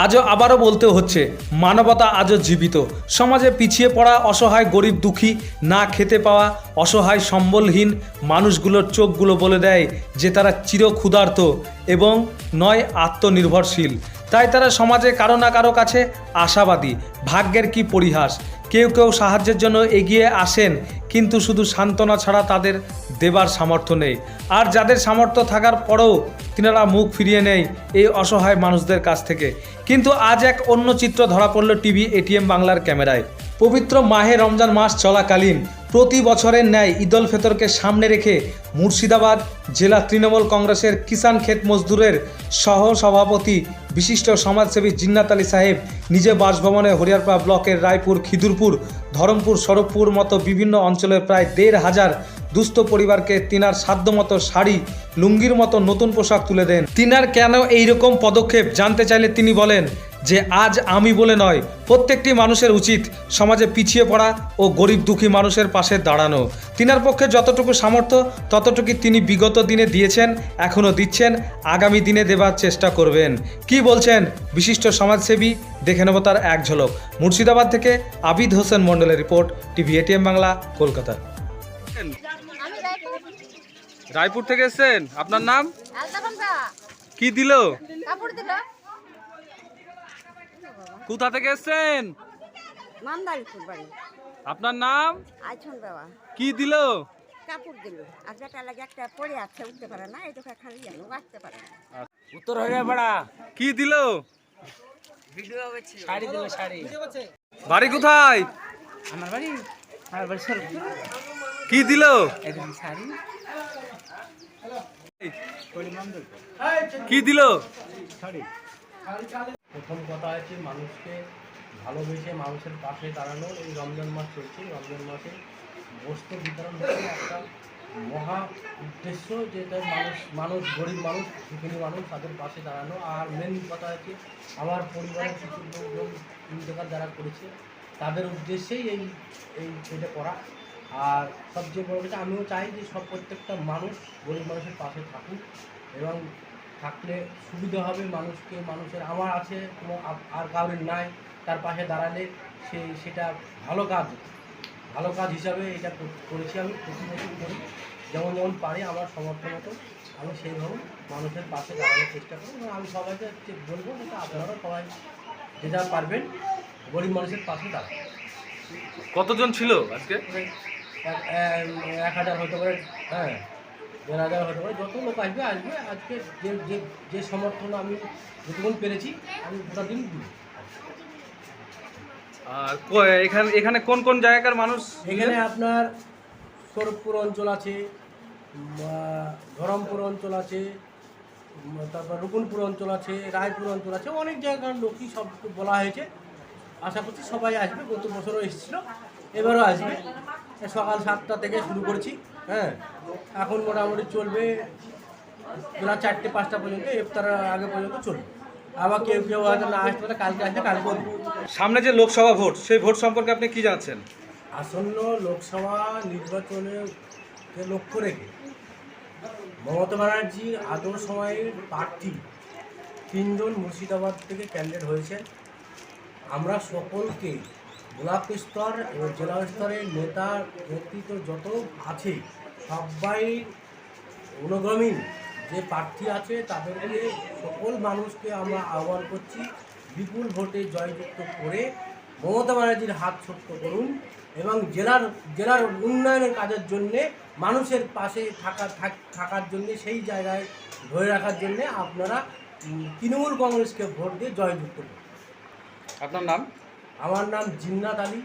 আজও আবারও বলতে হচ্ছে, মানবতা আজও জীবিত। সমাজে পিছিয়ে পড়া, অসহায় গরিব দুঃখী, না খেতে পাওয়া, অসহায় সম্বলহীন মানুষগুলোর চোখগুলো বলে দেয় যে তারা চিরক্ষুধার্ত এবং নয় আত্মনির্ভরশীল। তাই তারা সমাজে কারো না কারো কাছে আশাবাদী। ভাগ্যের কি পরিহাস, কেউ কেউ সাহায্যের জন্য এগিয়ে আসেন, কিন্তু শুধু সান্ত্বনা ছাড়া তাদের দেবার সামর্থ্য নেই। আর যাদের সামর্থ্য থাকার পরেও তিনারা মুখ ফিরিয়ে নেয় এই অসহায় মানুষদের কাছ থেকে। কিন্তু আজ এক অন্য চিত্র ধরা পড়ল টিভি এটিএম বাংলার ক্যামেরায়। পবিত্র মাহে রমজান মাস চলাকালীন প্রতি বছরের ন্যায় ঈদ উল ফিতরকে সামনে রেখে মুর্শিদাবাদ জেলা তৃণমূল কংগ্রেসের কিষাণ ক্ষেত মজদুরের সহ সভাপতি বিশিষ্ট সমাজসেবী জিন্নাত আলী সাহেব নিজে বাসভবনে হরিয়ারপাড়া ব্লকের রায়পুর, খিদুরপুর, ধরমপুর, সরবপুর মতো বিভিন্ন অঞ্চলের প্রায় ১,৫০০ দুস্থ পরিবারকে তিনার সাধ্যমতো শাড়ি, লুঙ্গির মতো নতুন পোশাক তুলে দেন। তিনার কেন এইরকম পদক্ষেপ জানতে চাইলে তিনি বলেন যে আজ আমি বলে নয়, প্রত্যেকটি মানুষের উচিত সমাজে পিছিয়ে পড়া ও গরিব দুঃখী মানুষের পাশে দাঁড়ানো। তিনার পক্ষে যতটুকু সামর্থ্য ততটুকু তিনি বিগত দিনে দিয়েছেন, এখনও দিচ্ছেন, আগামী দিনে দেবার চেষ্টা করবেন। কি বলছেন বিশিষ্ট সমাজসেবী, দেখে নেব তার এক ঝলক। মুর্শিদাবাদ থেকে আবিদ হোসেন মণ্ডলের report, TV ATM Bangla, Kolkata. Raipur থেকে এসেছেন, আপনার নাম কি দিল? কোথা থেকে এসেছেন? আপনার নাম কি দিল? কাপড় দিল আর যেটা লাগে একটা পরে আছে, উঠতে পারে না, এই তো খালি জানো আসতে পারে না। উত্তর হয়ে পড়া কি দিল? ভিডিও হচ্ছে, শাড়ি দিল, শাড়ি। বাড়ি কোথায়? আমার বাড়ি সরপুর। কি দিল? একদম শাড়ি। কি দিল? প্রথম কথা হচ্ছে মানুষকে ভালোবেসে মানুষের পাশে দাঁড়ানো। এই রমজান মাস চলছে, রমজান মাসে বস্ত্র বিতরণ হচ্ছে একটা মহা উদ্দেশ্য, যেটা মানুষ গরিব মানুষ, দুঃখী মানুষ, তাদের পাশে দাঁড়ানো। আর মেন কথা হচ্ছে আমার পরিবারের কিছু লোকজন ইন্তকাল যারা করেছে তাদের উদ্দেশ্যেই এটা করা। আর সবচেয়ে বড় কথা, আমিও চাই যে প্রত্যেকটা মানুষ গরিব মানুষের পাশে থাকুক, এবং থাকলে সুবিধা হবে মানুষকে। মানুষের আমার আছে আর কারোর নাই, তার পাশে দাঁড়ালে সেটা ভালো কাজ হিসাবে এটা করেছি। আমি প্রতি বছর করি, যেমন পারি আমার সমর্থ মতো আমি সেইভাবে মানুষের পাশে দাঁড়ানোর চেষ্টা করি। এবং আমি সবাইকে বলবো যেটা আপনারা সবাই যেটা পারবেন গরিব মানুষের পাশে দাঁড়ান। কতজন ছিল আজকে? ১,০০০ হতে পারে, হ্যাঁ ১,৫০০ হতে পারে, যত লোক আসবে। আজকে যে সমর্থন আমি যতক্ষণ পেরেছি আমি গোটা দিন দিই। আর এখানে কোন কোন জায়গার মানুষ? এখানে আপনার সরবপুর অঞ্চল আছে, ধরমপুর অঞ্চল আছে, তারপর রুকুনপুর অঞ্চল আছে, রায়পুর অঞ্চল আছে, অনেক জায়গার লোকই সব বলা হয়েছে। আশা করছি সবাই আসবে। গত বছরও এসেছিলো, এবারও আসবে। সকাল 7টা থেকে শুরু করেছি, হ্যাঁ এখন মোটামুটি চলবে বেলা 4টে-5টা পর্যন্ত, ইফতারের আগে পর্যন্ত চলবে। আবার কেউ হয়তো না আসতে পারে, কালকে আসবে, কালকে করবে। সামনে যে লোকসভা ভোট, সেই ভোট সম্পর্কে আপনি কি জানাচ্ছেন? আসন্ন লোকসভা নির্বাচনকে লক্ষ্য রেখে মমতা ব্যানার্জির আদর সময়ের প্রার্থী 3জন মুর্শিদাবাদ থেকে ক্যান্ডিডেট হয়েছে। আমরা সকলকে ব্লক স্তর এবং জেলা স্তরের নেতা নেতৃত্ব যত আছে সবাই অনুগামী যে প্রার্থী আছে তাদেরকে, সকল মানুষকে আমরা আহ্বান করছি বিপুল ভোটে জয়যুক্ত করে মমতা ব্যানার্জির হাত শক্ত করুন, এবং জেলার উন্নয়নের কাজের জন্যে, মানুষের পাশে থাকার জন্যে, সেই জায়গায় ধরে রাখার জন্যে আপনারা তৃণমূল কংগ্রেসকে ভোট দিয়ে জয়যুক্ত করুন। আপনার নাম? আমার নাম জিন্নাত আলী,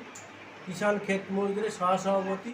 কিষাণ ক্ষেত মজদুরের সহসভাপতি।